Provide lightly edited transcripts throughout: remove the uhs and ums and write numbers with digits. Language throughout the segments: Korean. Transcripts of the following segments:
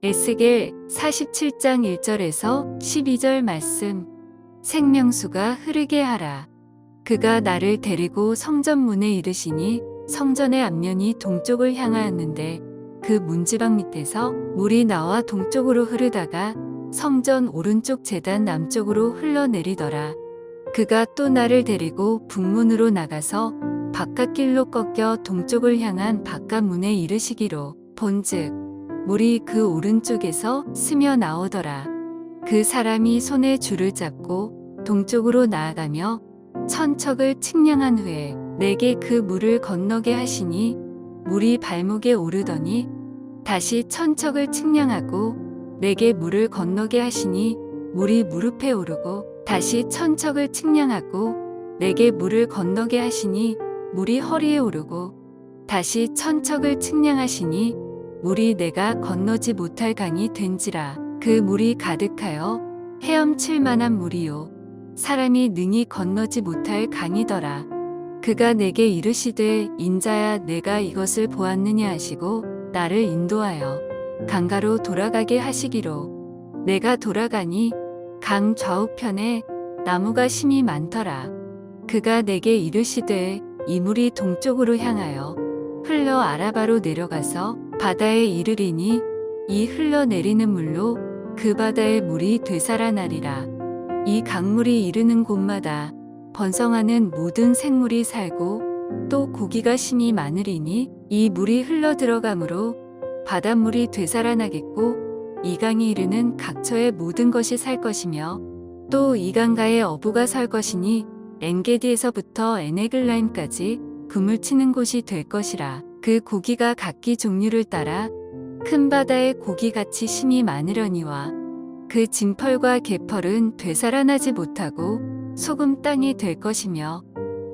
에스겔 47장 1절에서 12절 말씀. 생명수가 흐르게 하라. 그가 나를 데리고 성전 문에 이르시니 성전의 앞면이 동쪽을 향하였는데 그 문지방 밑에서 물이 나와 동쪽으로 흐르다가 성전 오른쪽 제단 남쪽으로 흘러내리더라. 그가 또 나를 데리고 북문으로 나가서 바깥길로 꺾여 동쪽을 향한 바깥문에 이르시기로 본즉 물이 그 오른쪽에서 스며 나오더라. 그 사람이 손에 줄을 잡고 동쪽으로 나아가며 천척을 측량한 후에 내게 그 물을 건너게 하시니 물이 발목에 오르더니 다시 천척을 측량하고 내게 물을 건너게 하시니 물이 무릎에 오르고 다시 천척을 측량하고 내게 물을 건너게 하시니 물이 허리에 오르고 다시 천척을 측량하시니 물이 내가 건너지 못할 강이 된지라. 그 물이 가득하여 헤엄칠 만한 물이요 사람이 능히 건너지 못할 강이더라. 그가 내게 이르시되 인자야 내가 이것을 보았느냐 하시고 나를 인도하여 강가로 돌아가게 하시기로 내가 돌아가니 강 좌우편에 나무가 심이 많더라. 그가 내게 이르시되 이 물이 동쪽으로 향하여 흘러 아라바로 내려가서 바다에 이르리니 이 흘러내리는 물로 그 바다의 물이 되살아나리라. 이 강물이 이르는 곳마다 번성하는 모든 생물이 살고 또 고기가 심이 많으리니 이 물이 흘러 들어가므로 바닷물이 되살아나겠고 이 강이 이르는 각처의 모든 것이 살 것이며 또 이 강가에 어부가 설 것이니 엔게디에서부터 에네글라임까지 그물 치는 곳이 될 것이라. 그 고기가 각기 종류를 따라 큰 바다의 고기같이 심이 많으려니와 그 진펄과 개펄은 되살아나지 못하고 소금 땅이 될 것이며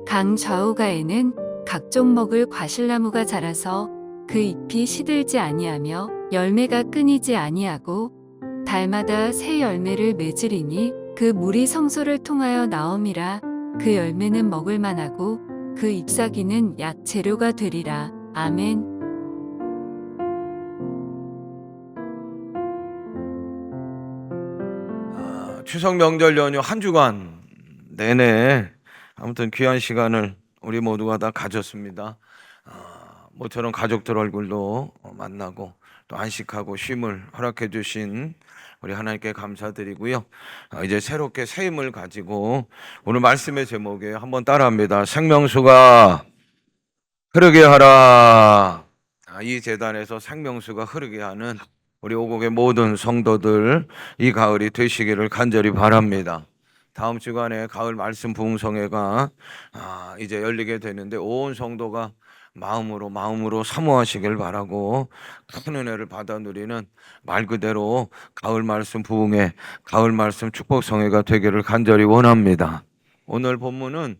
강 좌우가에는 각종 먹을 과실나무가 자라서 그 잎이 시들지 아니하며 열매가 끊이지 아니하고 달마다 새 열매를 맺으리니 그 물이 성소를 통하여 나옴이라. 그 열매는 먹을 만하고 그 잎사귀는 약 재료가 되리라. 아멘. 추석 명절 연휴 한 주간 내내 아무튼 귀한 시간을 우리 모두가 다 가졌습니다. 모처럼 가족들 얼굴도 만나고 또 안식하고 쉼을 허락해 주신 우리 하나님께 감사드리고요. 이제 새롭게 새 힘을 가지고 오늘 말씀의 제목에 한번 따라합니다. 생명수가 흐르게 하라. 이 재단에서 생명수가 흐르게 하는 우리 오곡의 모든 성도들 이 가을이 되시기를 간절히 바랍니다. 다음 주간에 가을 말씀 부흥성회가 이제 열리게 되는데 온 성도가 마음으로 사모하시길 바라고 큰 은혜를 받아 누리는 말 그대로 가을 말씀 부흥회, 가을 말씀 축복성회가 되기를 간절히 원합니다. 오늘 본문은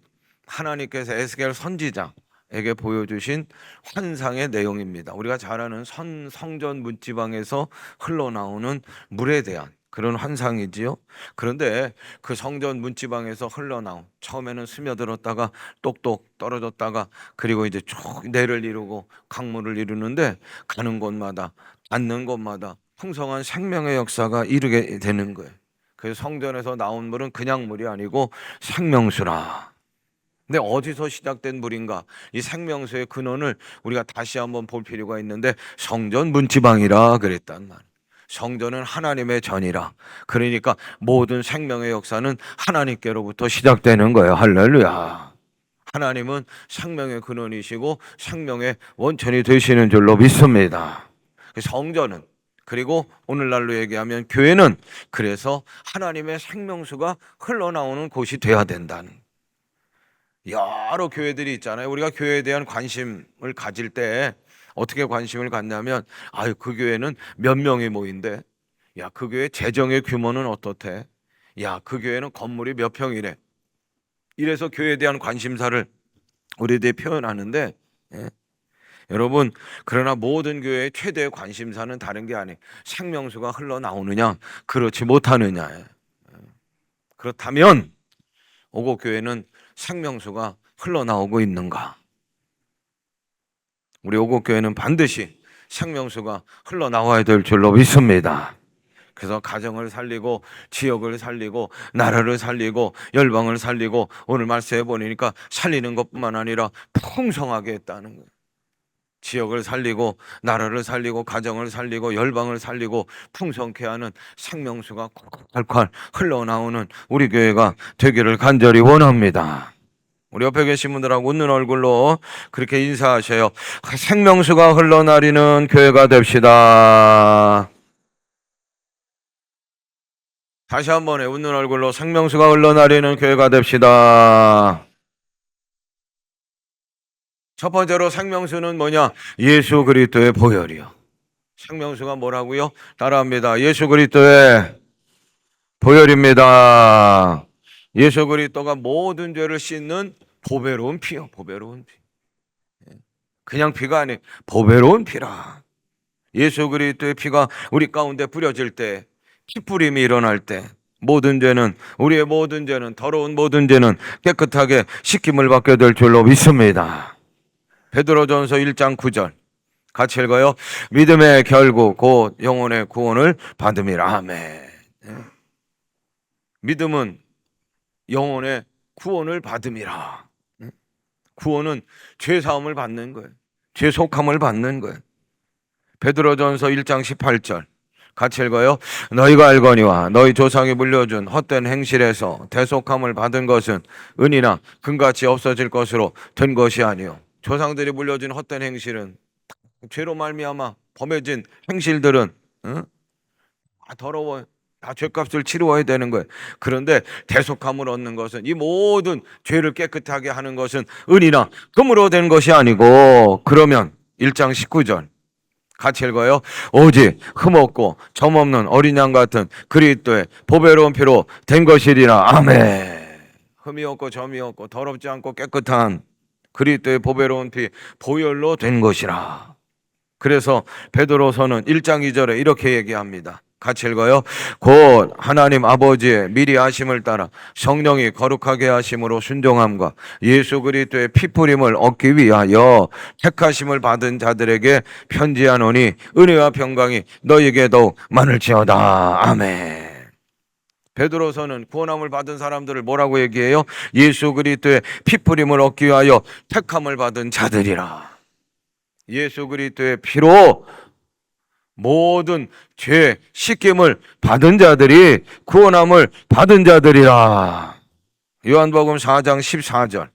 하나님께서 에스겔 선지자에게 보여주신 환상의 내용입니다. 우리가 잘 아는 성전 문지방에서 흘러나오는 물에 대한 그런 환상이지요. 그런데 그 성전 문지방에서 흘러나온 처음에는 스며들었다가 똑똑 떨어졌다가 그리고 이제 쭉 내를 이루고 강물을 이루는데 가는 곳마다 닿는 곳마다 풍성한 생명의 역사가 이루게 되는 거예요. 그래서 성전에서 나온 물은 그냥 물이 아니고 생명수라. 근데 어디서 시작된 물인가? 이 생명수의 근원을 우리가 다시 한번 볼 필요가 있는데 성전 문지방이라 그랬단 말이에요. 성전은 하나님의 전이라. 그러니까 모든 생명의 역사는 하나님께로부터 시작되는 거예요. 할렐루야. 하나님은 생명의 근원이시고 생명의 원천이 되시는 줄로 믿습니다. 성전은 그리고 오늘날로 얘기하면 교회는 그래서 하나님의 생명수가 흘러나오는 곳이 돼야 된다는 여러 교회들이 있잖아요. 우리가 교회에 대한 관심을 가질 때 어떻게 관심을 갖냐면 그 교회는 몇 명이 모인대. 야, 그 교회 재정의 규모는 어떻대? 야, 그 교회는 건물이 몇 평이래. 이래서 교회에 대한 관심사를 우리들이 표현하는데 여러분, 그러나 모든 교회의 최대의 관심사는 다른 게 아니에요. 생명수가 흘러나오느냐 그렇지 못하느냐예요. 그렇다면 오곡교회는 생명수가 흘러나오고 있는가? 우리 오곡교회는 반드시 생명수가 흘러나와야 될 줄로 믿습니다. 그래서 가정을 살리고 지역을 살리고 나라를 살리고 열방을 살리고 오늘 말씀해 보니까 살리는 것뿐만 아니라 풍성하게 했다는 거예요. 지역을 살리고 나라를 살리고 가정을 살리고 열방을 살리고 풍성케 하는 생명수가 콸콸 흘러나오는 우리 교회가 되기를 간절히 원합니다. 우리 옆에 계신 분들하고 웃는 얼굴로 그렇게 인사하셔요. 생명수가 흘러나리는 교회가 됩시다. 다시 한번 웃는 얼굴로 생명수가 흘러나리는 교회가 됩시다. 첫 번째로 생명수는 뭐냐? 예수 그리스도의 보혈이요. 생명수가 뭐라고요? 따라합니다. 예수 그리스도의 보혈입니다. 예수 그리스도가 모든 죄를 씻는 보배로운 피요. 보배로운 피. 그냥 피가 아니에요. 보배로운 피라. 예수 그리스도의 피가 우리 가운데 뿌려질 때, 피뿌림이 일어날 때 모든 죄는, 우리의 모든 죄는, 더러운 모든 죄는 깨끗하게 씻김을 받게 될 줄로 믿습니다. 베드로전서 1장 9절 같이 읽어요. 믿음의 결국 곧 영혼의 구원을 받음이라. 아멘. 믿음은 영혼의 구원을 받음이라. 구원은 죄사함을 받는 거예요. 죄속함을 받는 거예요. 베드로전서 1장 18절 같이 읽어요. 너희가 알거니와 너희 조상이 물려준 헛된 행실에서 대속함을 받은 것은 은이나 금같이 없어질 것으로 된 것이 아니요. 조상들이 물려준 헛된 행실은, 죄로 말미암아 범해진 행실들은 다 더러워요. 다 죄값을 치루어야 되는 거예요. 그런데 대속함을 얻는 것은, 이 모든 죄를 깨끗하게 하는 것은 은이나 금으로 된 것이 아니고, 그러면 1장 19절 같이 읽어요. 오직 흠없고 점없는 어린 양 같은 그리스도의 보배로운 피로 된 것이리라. 아멘. 흠이 없고 점이 없고 더럽지 않고 깨끗한 그리스도의 보배로운 피, 보혈로 된 것이라. 그래서 베드로서는 1장 2절에 이렇게 얘기합니다. 같이 읽어요. 곧 하나님 아버지의 미리 하심을 따라 성령이 거룩하게 하심으로 순종함과 예수 그리스도의 피뿌림을 얻기 위하여 택하심을 받은 자들에게 편지하노니 은혜와 평강이 너희에게 더욱 많을지어다. 아멘. 베드로서는 구원함을 받은 사람들을 뭐라고 얘기해요? 예수 그리스도의 피뿌림을 얻기 위하여 택함을 받은 자들이라. 예수 그리스도의 피로 모든 죄 씻김을 받은 자들이 구원함을 받은 자들이라. 요한복음 4장 14절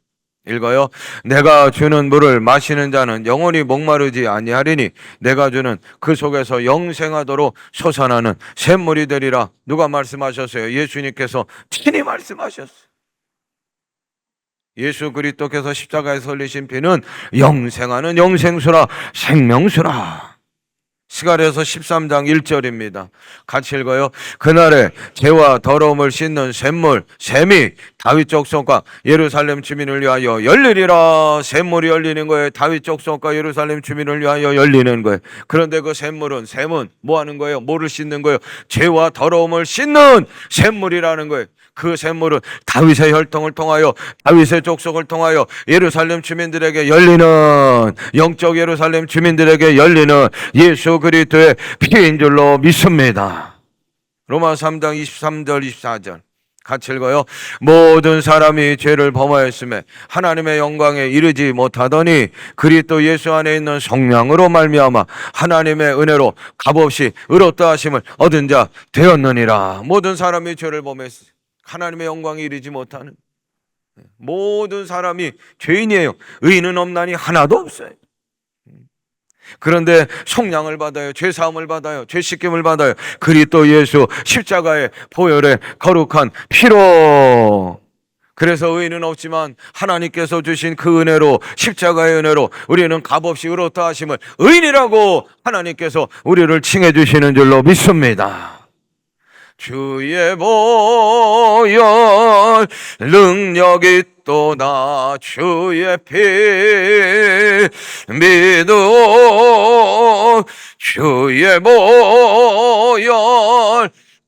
읽어요. 내가 주는 물을 마시는 자는 영원히 목마르지 아니하리니 내가 주는 그 속에서 영생하도록 솟아나는 샘물이 되리라. 누가 말씀하셨어요? 예수님께서 친히 말씀하셨어요. 예수 그리스도께서 십자가에서 흘리신 피는 영생하는 영생수라, 생명수라. 스가랴서 13장 1절입니다. 같이 읽어요. 그날에 죄와 더러움을 씻는 샘물, 샘이 다윗 족속과 예루살렘 주민을 위하여 열리리라. 샘물이 열리는 거예요. 다윗 족속과 예루살렘 주민을 위하여 열리는 거예요. 그런데 그 샘은 뭐 하는 거예요? 뭐를 씻는 거예요? 죄와 더러움을 씻는 샘물이라는 거예요. 그 샘물은 다윗의 혈통을 통하여, 다윗의 족속을 통하여 예루살렘 주민들에게 열리는, 영적 예루살렘 주민들에게 열리는 예수 그리스도의 피인 줄로 믿습니다. 로마서 3장 23절 24절 같이 읽어요. 모든 사람이 죄를 범하였음에 하나님의 영광에 이르지 못하더니 그리스도 예수 안에 있는 성령으로 말미암아 하나님의 은혜로 값없이 의롭다 하심을 얻은 자 되었느니라. 모든 사람이 죄를 범했어요. 하나님의 영광에 이르지 못하는 모든 사람이 죄인이에요. 의인은 없나니 하나도 없어요. 그런데 속량을 받아요. 죄사함을 받아요. 죄씻김을 받아요. 그리스도 예수 십자가의 보혈의 거룩한 피로. 그래서 의인은 없지만 하나님께서 주신 그 은혜로, 십자가의 은혜로 우리는 값없이 의롭다 하심을 의인이라고 하나님께서 우리를 칭해 주시는 줄로 믿습니다. 주의 보혈 능력이 또나 주의 피 믿음 주의 보혈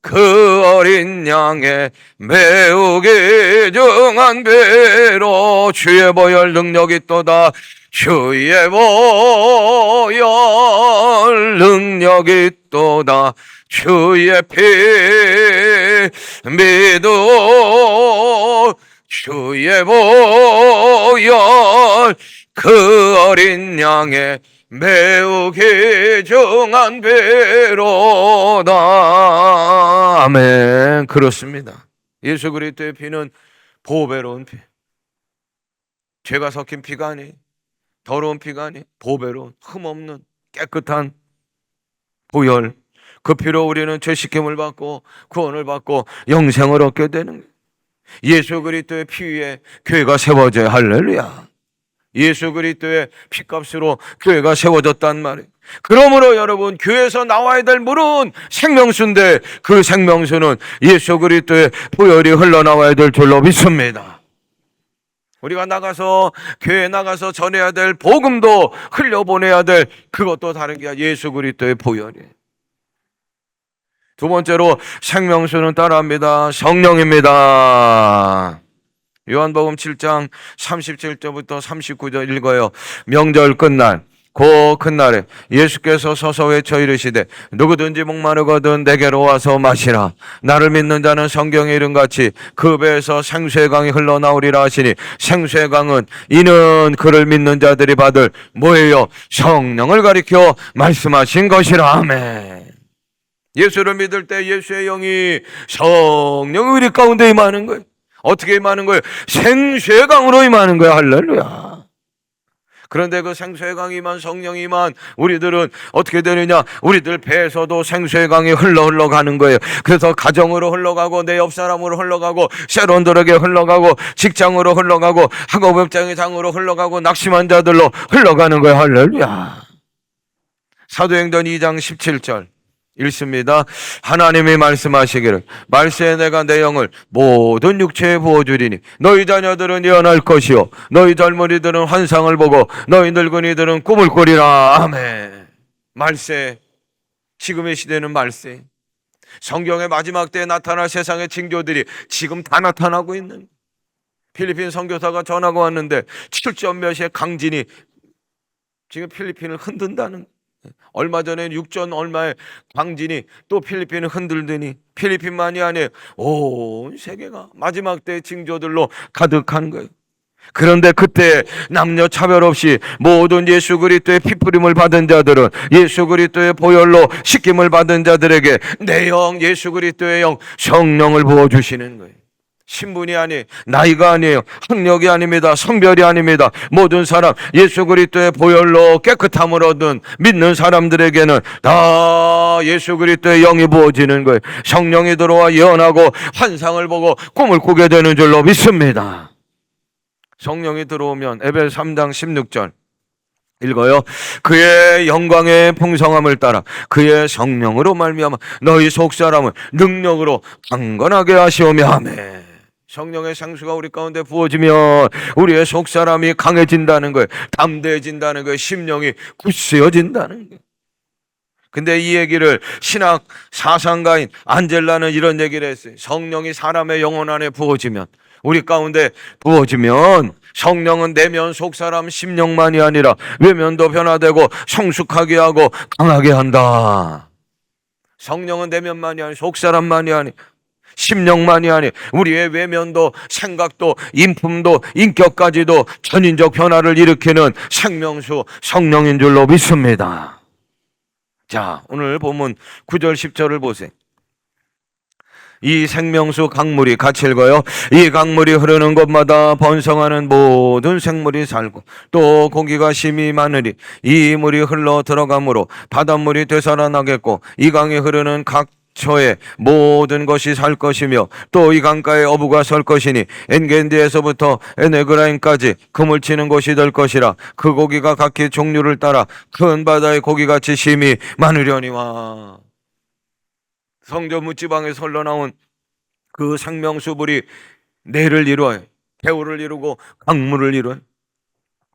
그 어린 양의 매우 귀중한 배로 주의 보혈 능력이 또다 주의 보혈 능력이 또다 주의 피 믿어 주의 보혈 그 어린 양의 매우 귀중한 피로다. 아멘. 그렇습니다. 예수 그리스도의 피는 보배로운 피, 죄가 섞인 피가 아니, 더러운 피가 아니, 보배로운 흠없는 깨끗한 보혈, 그 피로 우리는 죄 씻김을 받고 구원을 받고 영생을 얻게 되는 거예요. 예수 그리스도의 피 위에 교회가 세워져야. 할렐루야. 예수 그리스도의 피값으로 교회가 세워졌단 말이에요. 그러므로 여러분, 교회에서 나와야 될 물은 생명수인데 그 생명수는 예수 그리스도의 보혈이 흘러나와야 될 줄로 믿습니다. 우리가 나가서, 교회에 나가서 전해야 될 복음도 흘려보내야 될 그것도 다른 게 아니라 예수 그리스도의 보혈이에요. 두 번째로 생명수는 따라합니다. 성령입니다. 요한복음 7장 37절부터 39절 읽어요. 명절 끝날, 그 끝날에 예수께서 서서 외쳐 이르시되 누구든지 목마르거든 내게로 와서 마시라. 나를 믿는 자는 성경에 이른같이 그 배에서 생수의 강이 흘러나오리라 하시니, 생수의 강은 이는 그를 믿는 자들이 받을 뭐예요? 성령을 가리켜 말씀하신 것이라. 아멘. 예수를 믿을 때 예수의 영이, 성령이 우리 가운데 임하는 거예요. 어떻게 임하는 거예요? 생수의 강으로 임하는 거예요. 할렐루야. 그런데 그 생수의 강이 임한, 성령이 임한 우리들은 어떻게 되느냐? 우리들 배에서도 생수의 강이 흘러가는 거예요. 그래서 가정으로 흘러가고, 내 옆 사람으로 흘러가고, 새론들에게 흘러가고, 직장으로 흘러가고, 학업업장으로 흘러가고, 낙심한 자들로 흘러가는 거예요. 할렐루야. 사도행전 2장 17절 읽습니다. 하나님이 말씀하시기를 말세에 내가 내 영을 모든 육체에 부어주리니 너희 자녀들은 예언할 것이요 너희 젊은이들은 환상을 보고 너희 늙은이들은 꿈을 꾸리라. 아멘. 말세, 지금의 시대는 말세. 성경의 마지막 때에 나타날 세상의 징조들이 지금 다 나타나고 있는, 필리핀 선교사가 전화가 왔는데 7점 몇의 강진이 지금 필리핀을 흔든다는, 얼마 전에 6전 얼마의 강진이 또 필리핀을 흔들더니 필리핀만이 아니에요. 온 세계가 마지막 때의 징조들로 가득한 거예요. 그런데 그때 남녀 차별 없이 모든 예수 그리스도의 피뿌림을 받은 자들은 예수 그리스도의 보혈로 씻김을 받은 자들에게 내 영, 예수 그리스도의 영, 성령을 부어주시는 거예요. 신분이 아니, 나이가 아니에요. 학력이 아닙니다. 성별이 아닙니다. 모든 사람 예수 그리스도의 보혈로 깨끗함을 얻은 믿는 사람들에게는 다 예수 그리스도의 영이 부어지는 거예요. 성령이 들어와 예언하고 환상을 보고 꿈을 꾸게 되는 줄로 믿습니다. 성령이 들어오면 에베소 3장 16절 읽어요. 그의 영광의 풍성함을 따라 그의 성령으로 말미암아 너희 속사람을 능력으로 강건하게 하시오며. 아멘. 성령의 생수가 우리 가운데 부어지면 우리의 속사람이 강해진다는 거예요. 담대해진다는 거예요. 심령이 굳세어진다는 거예요. 근데 이 얘기를 신학 사상가인 안젤라는 이런 얘기를 했어요. 성령이 사람의 영혼 안에 부어지면, 우리 가운데 부어지면 성령은 내면 속사람 심령만이 아니라 외면도 변화되고 성숙하게 하고 강하게 한다. 성령은 내면만이 아니, 속사람만이 아니, 심령만이 아니, 우리의 외면도 생각도 인품도 인격까지도 전인적 변화를 일으키는 생명수 성령인 줄로 믿습니다. 자, 오늘 본문 9절 10절을 보세요. 이 생명수 강물이, 같이 읽어요. 이 강물이 흐르는 곳마다 번성하는 모든 생물이 살고 또 고기가 심히 많으리 이 물이 흘러 들어가므로 바닷물이 되살아나겠고 이 강이 흐르는 각 처에 모든 것이 살 것이며 또 이 강가에 어부가 설 것이니 엔겐디에서부터 에네그라인까지 그물 치는 곳이 될 것이라. 그 고기가 각기 종류를 따라 큰 바다의 고기같이 심히 많으려니와. 성전 묻지방에서 흘러나온 그 생명수물이 내를 이루어요. 배후를 이루고 강물을 이루어요.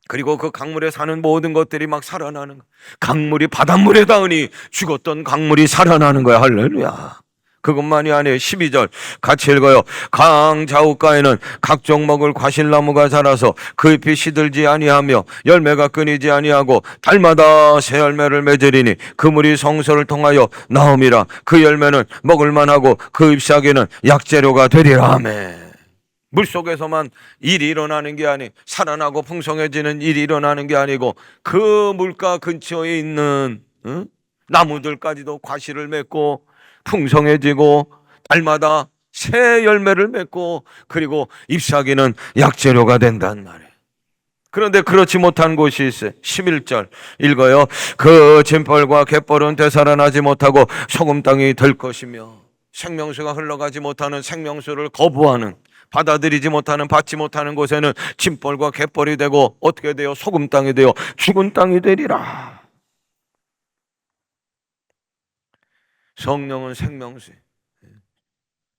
그리고 그 강물에 사는 모든 것들이 막 살아나는 거예요. 강물이 바닷물에 닿으니 죽었던 강물이 살아나는 거야. 할렐루야. 그것만이 아니에요. 12절 같이 읽어요. 강 좌우가에는 각종 먹을 과실나무가 자라서 그 잎이 시들지 아니하며 열매가 끊이지 아니하고 달마다 새 열매를 맺으리니 그 물이 성소를 통하여 나옴이라. 그 열매는 먹을 만하고 그 잎사귀는 약재료가 되리라. 아멘. 물속에서만 일이 일어나는 게 아니, 살아나고 풍성해지는 일이 일어나는 게 아니고 그 물가 근처에 있는 나무들까지도 과실을 맺고 풍성해지고 달마다 새 열매를 맺고 그리고 잎사귀는 약재료가 된단 말이에요. 그런데 그렇지 못한 곳이 있어요. 11절 읽어요. 그 진벌과 갯벌은 되살아나지 못하고 소금 땅이 될 것이며. 생명수가 흘러가지 못하는, 생명수를 거부하는, 받아들이지 못하는, 받지 못하는 곳에는 진벌과 갯벌이 되고 어떻게 돼요? 소금 땅이 되어 죽은 땅이 되리라. 성령은 생명수.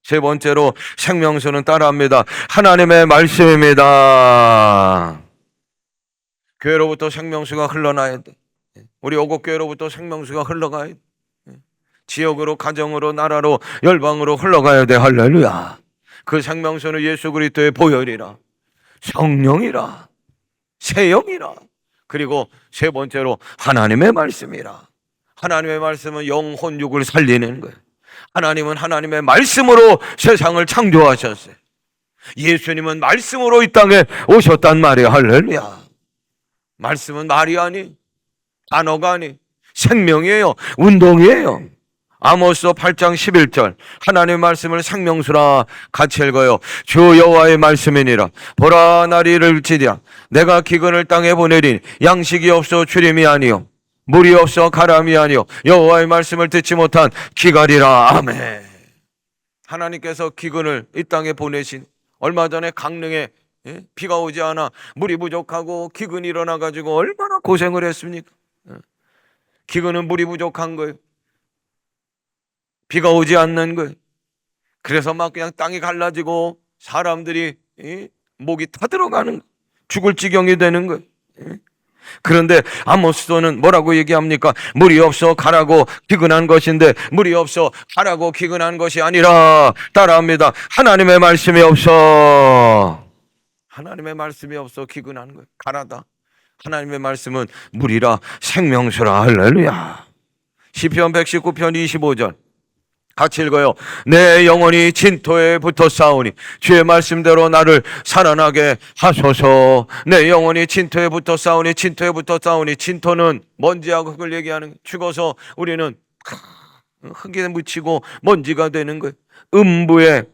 세 번째로 생명수는 따라합니다. 하나님의 말씀입니다. 교회로부터 생명수가 흘러나야 돼. 우리 오곡교회로부터 생명수가 흘러가야 돼. 지역으로, 가정으로, 나라로, 열방으로 흘러가야 돼. 할렐루야. 그 생명수는 예수 그리스도의 보혈이라, 성령이라, 새 영이라, 그리고 세 번째로 하나님의 말씀이라. 하나님의 말씀은 영혼 육을 살리는 거예요. 하나님은 하나님의 말씀으로 세상을 창조하셨어요. 예수님은 말씀으로 이 땅에 오셨단 말이에요. 할렐루야. 말씀은 말이 아니, 단어가 아니, 생명이에요. 운동이에요. 아모스 8장 11절 하나님의 말씀을 생명수라 같이 읽어요. 주 여호와의 말씀이니라. 보라, 날이 이를지리라. 내가 기근을 땅에 보내리니 양식이 없어 주림이 아니요 물이 없어 가람이 아니요 여호와의 말씀을 듣지 못한 기갈이라. 아멘. 하나님께서 기근을 이 땅에 보내신, 얼마 전에 강릉에 비가 오지 않아 물이 부족하고 기근이 일어나가지고 얼마나 고생을 했습니까? 기근은 물이 부족한 거예요. 비가 오지 않는 거예요. 그래서 막 그냥 땅이 갈라지고 사람들이 목이 타들어가는, 죽을 지경이 되는 거예요. 그런데 아모스서는 뭐라고 얘기합니까? 물이 없어 가라고 기근한 것인데 물이 없어 가라고 기근한 것이 아니라, 따라합니다. 하나님의 말씀이 없어. 하나님의 말씀이 없어 기근한 거예요. 가라다. 하나님의 말씀은 물이라, 생명수라. 할렐루야. 시편 119편 25절 같이 읽어요. 내 영혼이 진토에 붙어 싸우니 주의 말씀대로 나를 살아나게 하소서. 내 영혼이 진토에 붙어 싸우니, 진토에 붙어 싸우니, 진토는 먼지하고 흙을 얘기하는, 죽어서 우리는 흙에 묻히고 먼지가 되는 거예요. 음부에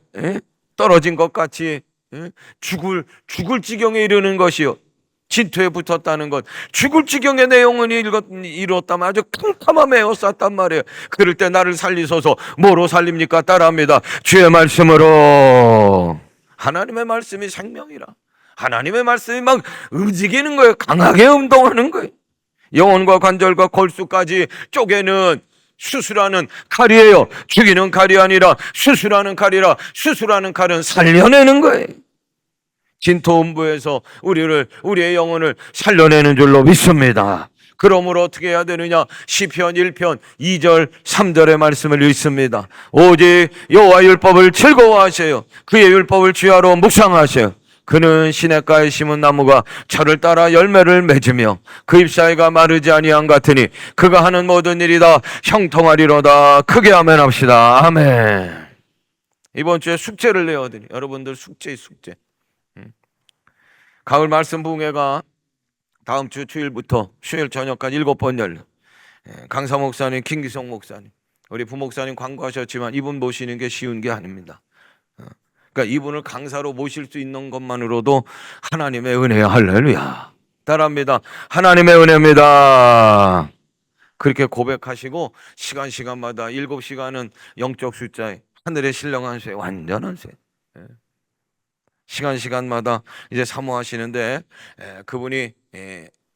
떨어진 것 같이 죽을 지경에 이르는 것이요. 진토에 붙었다는 것, 죽을 지경에 내 영혼이 이뤘다면 아주 캄캄함에 에워쌌단 말이에요. 그럴 때 나를 살리소서. 뭐로 살립니까? 따라합니다. 주의 말씀으로. 하나님의 말씀이 생명이라. 하나님의 말씀이 막 움직이는 거예요. 강하게 운동하는 거예요. 영혼과 관절과 골수까지 쪼개는, 수술하는 칼이에요. 죽이는 칼이 아니라 수술하는 칼이라. 수술하는 칼은 살려내는 거예요. 진토 음부에서 우리의 영혼을 살려내는 줄로 믿습니다. 그러므로 어떻게 해야 되느냐? 시편 1편 2절 3절의 말씀을 읽습니다. 오직 여호와 율법을 즐거워하세요. 그의 율법을 주야로 묵상하세요. 그는 시냇가에 심은 나무가 철을 따라 열매를 맺으며 그 잎사귀가 마르지 아니함 같으니 그가 하는 모든 일이 다 형통하리로다. 크게 아멘 합시다. 아멘. 이번 주에 숙제를 내야 되니, 여러분들 숙제. 가을 말씀 부흥회가 다음 주 주일부터 수요일 저녁까지 7번 열려. 강사 목사님, 김기성 목사님, 우리 부목사님 광고하셨지만 이분 모시는 게 쉬운 게 아닙니다. 그러니까 이분을 강사로 모실 수 있는 것만으로도 하나님의 은혜야. 할렐루야. 따라합니다. 하나님의 은혜입니다. 그렇게 고백하시고 시간마다 7시간은 영적 숫자에 하늘의 신령한 새, 완전한 새. 시간마다 이제 사모하시는데, 그분이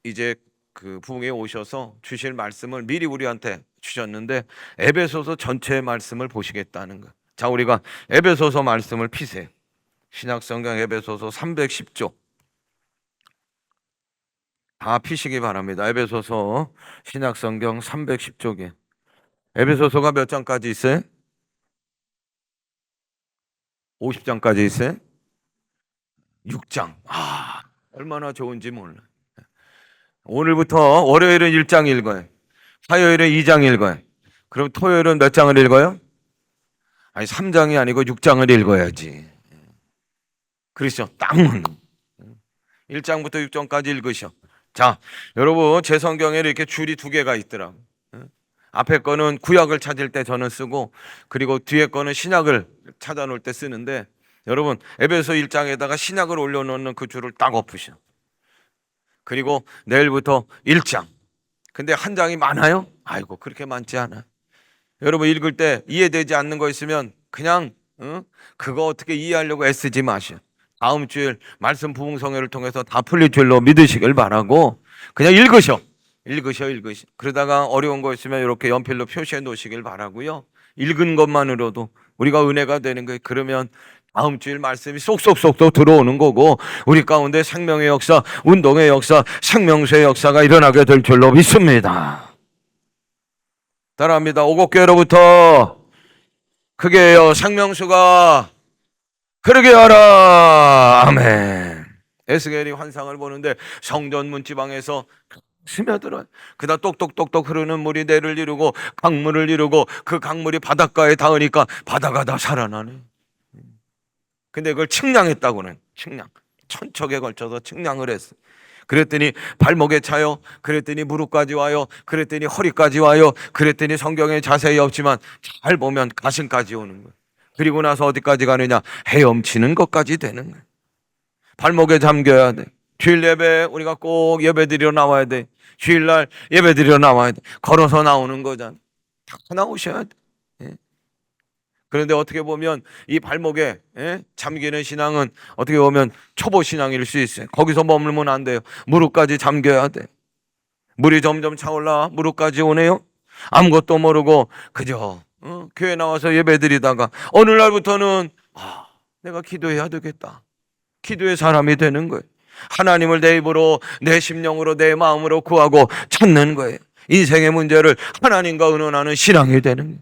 이제 그 부흥에 오셔서 주실 말씀을 미리 우리한테 주셨는데, 에베소서 전체의 말씀을 보시겠다는 거. 자, 우리가 에베소서 말씀을 피세요. 신약성경 에베소서 310조 다 피시기 바랍니다. 에베소서 신약성경 310쪽에 에베소서가 몇 장까지 있어요? 50장까지 있어요? 6장. 얼마나 좋은지 몰라. 오늘부터 월요일은 1장 읽어요. 화요일은 2장 읽어요. 그럼 토요일은 몇 장을 읽어요? 아니 3장이 아니고 6장을 읽어야지. 그렇죠? 땅은 1장부터 6장까지 읽으셔. 자, 여러분 제 성경에 이렇게 줄이 2개가 있더라고. 앞에 거는 구약을 찾을 때 저는 쓰고, 그리고 뒤에 거는 신약을 찾아놓을 때 쓰는데, 여러분 에베소 1장에다가 신약을 올려놓는 그 줄을 딱 엎으셔. 그리고 내일부터 1장. 근데 한 장이 많아요? 아이고 그렇게 많지 않아. 여러분 읽을 때 이해되지 않는 거 있으면 그냥 그거 어떻게 이해하려고 애쓰지 마셔. 다음 주일 말씀 부흥성회를 통해서 다 풀릴 줄로 믿으시길 바라고 그냥 읽으셔. 그러다가 어려운 거 있으면 이렇게 연필로 표시해 놓으시길 바라고요. 읽은 것만으로도 우리가 은혜가 되는 거예요. 그러면 다음 주일 말씀이 쏙쏙쏙 들어오는 거고, 우리 가운데 생명의 역사, 운동의 역사, 생명수의 역사가 일어나게 될 줄로 믿습니다. 따라합니다. 오곡교회로부터 크게 해요. 생명수가 흐르게 하라. 아멘. 에스겔이 환상을 보는데 성전 문지방에서 스며들어요. 그다 똑똑똑똑 흐르는 물이 내를 이루고 강물을 이루고 그 강물이 바닷가에 닿으니까 바다가 다 살아나네. 근데 그걸 측량했다고는, 측량. 천척에 걸쳐서 측량을 했어. 그랬더니 발목에 차요. 그랬더니 무릎까지 와요. 그랬더니 허리까지 와요. 그랬더니 성경에 자세히 없지만 잘 보면 가슴까지 오는 거예요. 그리고 나서 어디까지 가느냐? 헤엄치는 것까지 되는 거예요. 발목에 잠겨야 돼. 주일 예배 우리가 꼭 예배 드리러 나와야 돼. 주일날 예배 드리러 나와야 돼. 걸어서 나오는 거잖아. 다 나오셔야 돼. 그런데 어떻게 보면 이 발목에 잠기는 신앙은 어떻게 보면 초보 신앙일 수 있어요. 거기서 머물면 안 돼요. 무릎까지 잠겨야 돼. 물이 점점 차올라 무릎까지 오네요. 아무것도 모르고 그저 교회 나와서 예배 드리다가 어느 날부터는 내가 기도해야 되겠다. 기도의 사람이 되는 거예요. 하나님을 내 입으로, 내 심령으로, 내 마음으로 구하고 찾는 거예요. 인생의 문제를 하나님과 의논하는 신앙이 되는 거예요.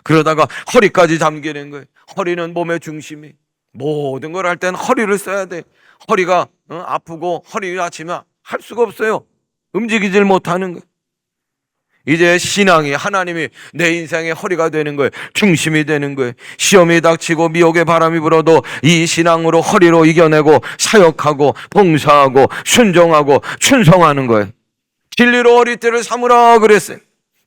그러다가 허리까지 잠기는 거예요. 허리는 몸의 중심이. 모든 걸 할 때는 허리를 써야 돼. 허리가 아프고 허리가 다치면 할 수가 없어요. 움직이질 못하는 거예요. 이제 신앙이 하나님이 내 인생의 허리가 되는 거예요. 중심이 되는 거예요. 시험이 닥치고 미혹의 바람이 불어도 이 신앙으로 허리로 이겨내고 사역하고 봉사하고 순종하고 충성하는 거예요. 진리로 허리띠를 삼으라 그랬어요.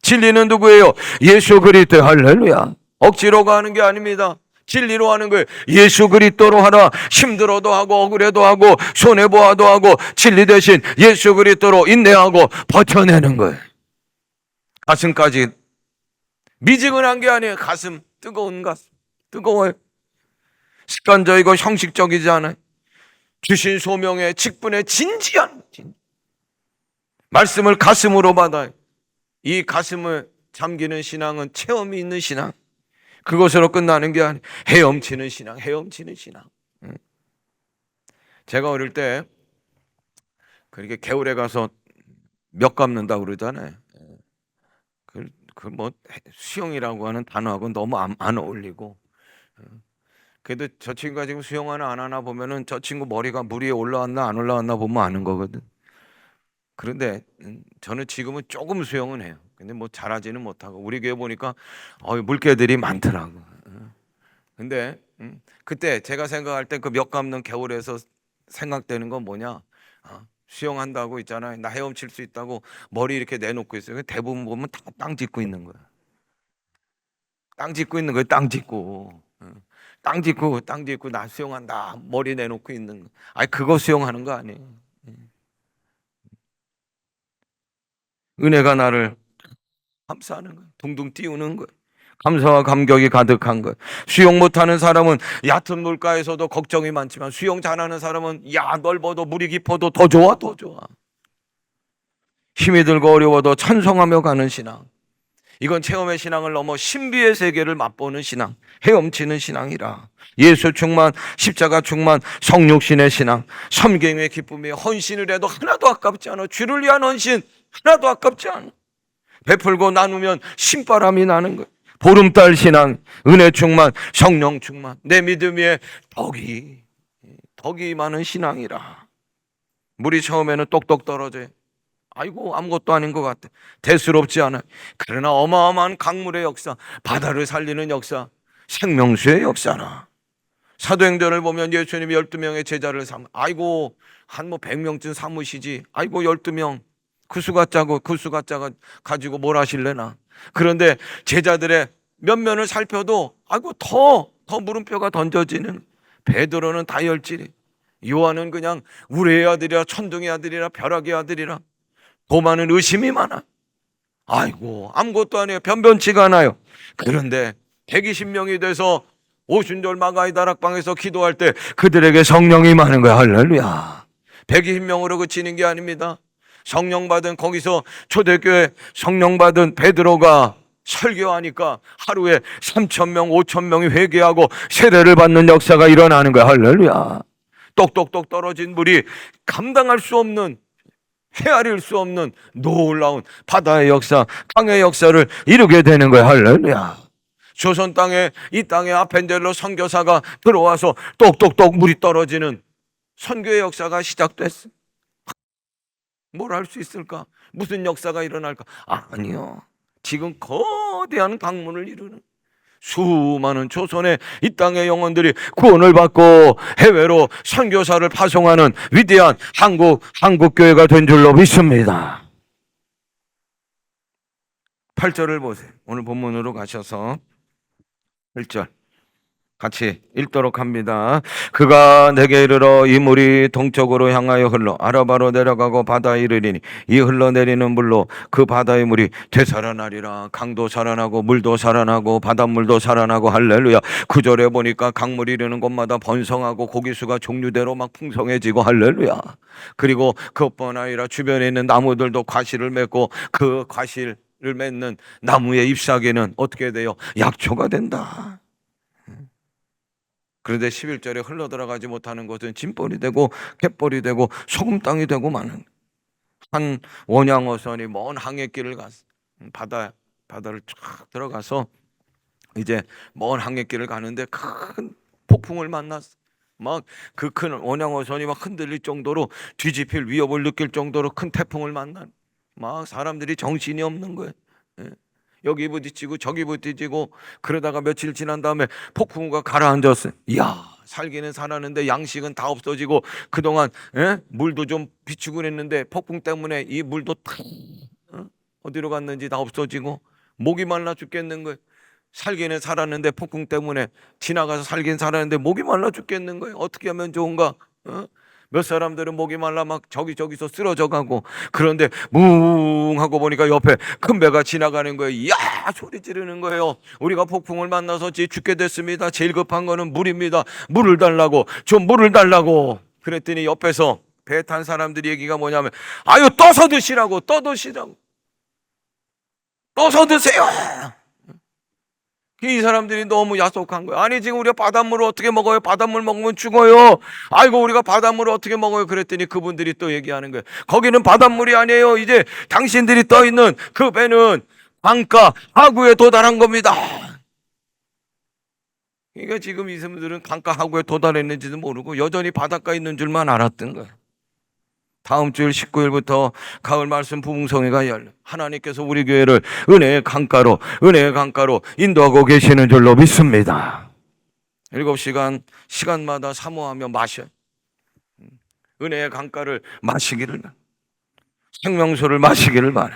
진리는 누구예요? 예수 그리스도. 할렐루야. 억지로 하는 게 아닙니다. 진리로 하는 거예요. 예수 그리스도로 하라. 힘들어도 하고 억울해도 하고 손해보아도 하고 진리 대신 예수 그리스도로 인내하고 버텨내는 거예요. 가슴까지. 미지근한 게 아니에요. 가슴, 뜨거운 가슴. 뜨거워요. 습관적이고 형식적이지 않아요. 주신 소명의 직분에 진지한 말씀을 가슴으로 받아요. 이 가슴을 잠기는 신앙은 체험이 있는 신앙. 그것으로 끝나는 게 아니에요. 헤엄치는 신앙, 헤엄치는 신앙. 제가 어릴 때 그렇게 개울에 가서 몇 감는다고 그러잖아요. 뭐 수영이라고 하는 단어하고 너무 안 어울리고. 그래도 저 친구가 지금 수영하나 안 하나 보면은 저 친구 머리가 물 위에 올라왔나 안 올라왔나 보면 아는 거거든. 그런데 저는 지금은 조금 수영은 해요. 근데 뭐 잘하지는 못하고. 우리 교회 보니까 물개들이 많더라고. 근데 그때 제가 생각할 때 그 몇 감는 개울에서 생각되는 건 뭐냐? 수영한다고 있잖아요. 나 헤엄칠 수 있다고 머리 이렇게 내놓고 있어요. 대부분 보면 다 땅 짚고 있는 거야. 땅 짚고 있는 거예요. 땅 짚고. 땅 짚고 나 수영한다. 머리 내놓고 있는 거. 아니 그거 수영하는 거 아니에요. 은혜가 나를 감싸는 거예요. 둥둥 띄우는 거예요. 감사와 감격이 가득한 거예요. 수영 못하는 사람은 얕은 물가에서도 걱정이 많지만 수영 잘하는 사람은 넓어도 물이 깊어도 더 좋아. 힘이 들고 어려워도 찬송하며 가는 신앙. 이건 체험의 신앙을 넘어 신비의 세계를 맛보는 신앙, 헤엄치는 신앙이라. 예수 충만, 십자가 충만, 성육신의 신앙, 섬김의 기쁨이 헌신을 해도 하나도 아깝지 않아. 주를 위한 헌신 하나도 아깝지 않아. 베풀고 나누면 신바람이 나는 거예요. 보름달 신앙, 은혜 충만, 성령 충만, 내 믿음 위에 덕이 많은 신앙이라. 물이 처음에는 똑똑 떨어져요. 아이고 아무것도 아닌 것 같아. 대수롭지 않아. 그러나 어마어마한 강물의 역사, 바다를 살리는 역사, 생명수의 역사라. 사도행전을 보면 예수님이 12명의 제자를 아이고 한 100명쯤 삼으시지. 아이고 12명 그 수가 짜고 가지고 뭘 하실래나. 그런데 제자들의 면면을 살펴도 아이고 더 물음표가 던져지는. 베드로는 다혈질이, 요한은 그냥 우레의 아들이라, 천둥의 아들이라, 벼락의 아들이라. 도마는 의심이 많아. 아이고 아무것도 아니에요. 변변치가 않아요. 그런데 120명이 돼서 오순절 마가의 다락방에서 기도할 때 그들에게 성령이 많은 거야. 할렐루야. 120명으로 그치는 게 아닙니다. 성령 받은, 거기서 초대교회 성령 받은 베드로가 설교하니까 하루에 3,000명 5,000명이 회개하고 세례를 받는 역사가 일어나는 거야. 할렐루야. 똑똑똑 떨어진 물이 감당할 수 없는, 헤아릴 수 없는 놀라운 바다의 역사, 강의 역사를 이루게 되는 거야. 할렐루야. 조선 땅에, 이 땅에 아펜젤로 선교사가 들어와서 똑똑똑 물이 떨어지는 선교의 역사가 시작됐어. 뭘 할 수 있을까? 무슨 역사가 일어날까? 아니요. 지금 거대한 강문을 이루는 수많은 조선의 이 땅의 영혼들이 구원을 받고 해외로 선교사를 파송하는 위대한 한국교회가 된 줄로 믿습니다. 8절을 보세요. 오늘 본문으로 가셔서 1절 같이 읽도록 합니다. 그가 내게 이르러 이 물이 동쪽으로 향하여 흘러 아라바로 내려가고 바다에 이르리니 이 흘러내리는 물로 그 바다의 물이 되살아나리라. 강도 살아나고 물도 살아나고 바닷물도 살아나고. 할렐루야. 9절에 보니까 강물이 이르는 곳마다 번성하고 고기수가 종류대로 막 풍성해지고. 할렐루야. 그리고 그것뿐 아니라 주변에 있는 나무들도 과실을 맺고 그 과실을 맺는 나무의 잎사귀는 어떻게 돼요? 약초가 된다. 그런데 11절에 흘러들어가지 못하는 것은 진벌이 되고 갯벌이 되고 소금 땅이 되고 많은. 한 원양어선이 먼 항해길을 갔어. 바다를 쫙 들어가서 이제 먼 항해길을 가는데 큰 폭풍을 만났어. 막 그 큰 원양어선이 막 흔들릴 정도로, 뒤집힐 위협을 느낄 정도로 큰 태풍을 만난. 막 사람들이 정신이 없는 거예요. 여기 부딪히고 저기 부딪히고. 그러다가 며칠 지난 다음에 폭풍우가 가라앉았어요. 이야, 살기는 살았는데 양식은 다 없어지고, 그동안 물도 좀 비추고 했는데 폭풍 때문에 이 물도 다 어디로 갔는지 다 없어지고 목이 말라 죽겠는 거예요. 살기는 살았는데 폭풍 때문에 지나가서 살긴 살았는데 목이 말라 죽겠는 거예요. 어떻게 하면 좋은가? 몇 사람들은 목이 말라 막 저기서 쓰러져 가고. 그런데 뭉 하고 보니까 옆에 큰 배가 지나가는 거예요. 이야, 소리 지르는 거예요. 우리가 폭풍을 만나서 죽게 됐습니다. 제일 급한 거는 물입니다. 물을 달라고, 좀 물을 달라고. 그랬더니 옆에서 배 탄 사람들이 얘기가 뭐냐면, 아유 떠서 드시라고, 떠서 드세요. 이 사람들이 너무 야속한 거예요. 아니 지금 우리가 바닷물을 어떻게 먹어요? 바닷물 먹으면 죽어요. 아이고 우리가 바닷물을 어떻게 먹어요? 그랬더니 그분들이 또 얘기하는 거예요. 거기는 바닷물이 아니에요. 이제 당신들이 떠 있는 그 배는 강가 하구에 도달한 겁니다. 그러니까 지금 이 사람들은 강가 하구에 도달했는지도 모르고 여전히 바닷가에 있는 줄만 알았던 거예요. 다음 주일 19일부터 가을 말씀 부흥성회가 열려. 하나님께서 우리 교회를 은혜의 강가로 인도하고 계시는 줄로 믿습니다. 7시간 시간마다 사모하며 마셔. 은혜의 강가를 마시기를, 생명수를 마시기를 바래.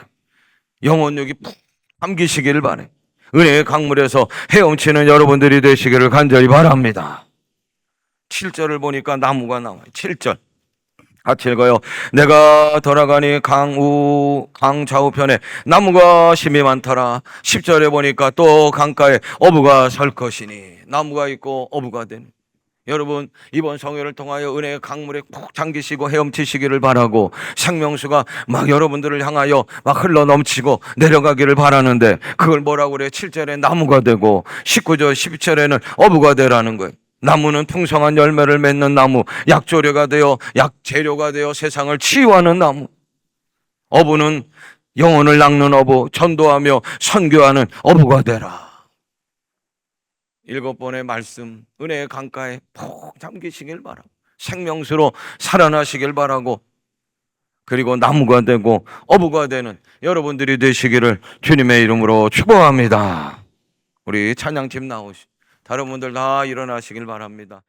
영혼력이 푹 잠기시기를 바래. 은혜의 강물에서 헤엄치는 여러분들이 되시기를 간절히 바랍니다. 7절을 보니까 나무가 나와요. 7절 같이 읽어요. 내가 돌아가니 강 좌우편에 나무가 심이 많더라. 10절에 보니까 또 강가에 어부가 설 것이니. 나무가 있고 어부가 되는. 여러분 이번 성회를 통하여 은혜의 강물에 푹 잠기시고 헤엄치시기를 바라고, 생명수가 막 여러분들을 향하여 막 흘러넘치고 내려가기를 바라는데, 그걸 뭐라고 그래요? 7절에 나무가 되고 19절 12절에는 어부가 되라는 거예요. 나무는 풍성한 열매를 맺는 나무, 약조류가 되어 약재료가 되어 세상을 치유하는 나무. 어부는 영혼을 낚는 어부, 전도하며 선교하는 어부가 되라. 7번의 말씀 은혜의 강가에 푹 잠기시길 바라고 생명수로 살아나시길 바라고 그리고 나무가 되고 어부가 되는 여러분들이 되시기를 주님의 이름으로 축복합니다. 우리 찬양팀 나오시 다른 분들 다 일어나시길 바랍니다.